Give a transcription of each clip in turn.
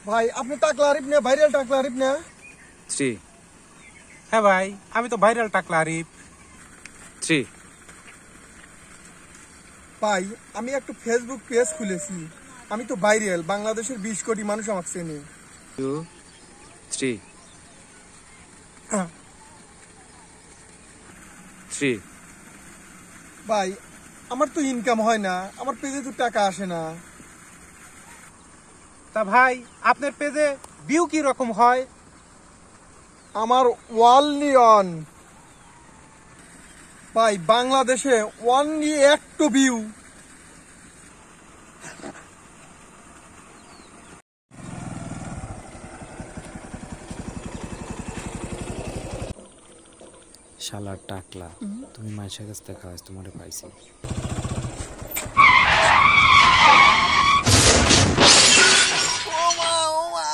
ভাই আপনি টাকলা আরিফ না, ভাইরাল টাকলা আরিফ না? থ্রি। হ্যাঁ ভাই, আমি তো ভাইরাল টাকলা আরিফ। থ্রি। ভাই আমি একটু ফেসবুক পেজ খুলেছি, আমি তো ভাইরাল, বাংলাদেশের 20 কোটি মানুষ আমাকে চেনে। Two, three. থ্রি। ভাই আমার তো ইনকাম হয় না, আমার পেজে তো টাকা আসে না। তা ভাই আপনার পেজে ভিউ কি রকম হয়? আমার ওয়ান ভাই, বাংলাদেশে অনলি একটু ভিউ। শালার টাকলা, তুমি মাইশের কাছ থেকে খাওয়াইছ, তোমারে পাইছি।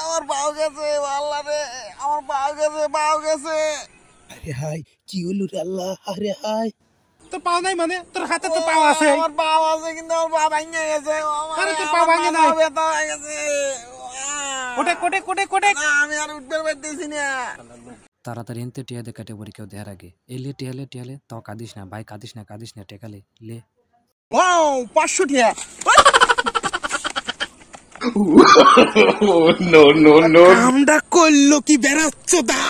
আমার পাও গেছে, আল্লাহ রে, আমার পাও গেছে, পাও গেছে। আরে হাই, কি হলো রে আল্লাহ, আরে হাই। তোর পাও নাই মানে? তোর হাতে তো পাও আছে। আমার পাও আছে কিন্তু আমার পা ভাঙে গেছে। আরে তোর পা ভাঙে নাই? ব্যথা হয়ে গেছে। কোটে কোটে কোটে কোটে। না আমি আর উঠতে পারতেছি না। তাড়াতাড়ি এনতে টিয়া দে কাটে পরি কেউ দেখার আগে। এলে টিয়ালে তাও কাঁদিস না ভাই, কাঁদিস না টেকালে লে। ওয়াও 500 টাকা। নো নো নো, কামটা করলো কি বেরাচ্ছ দা।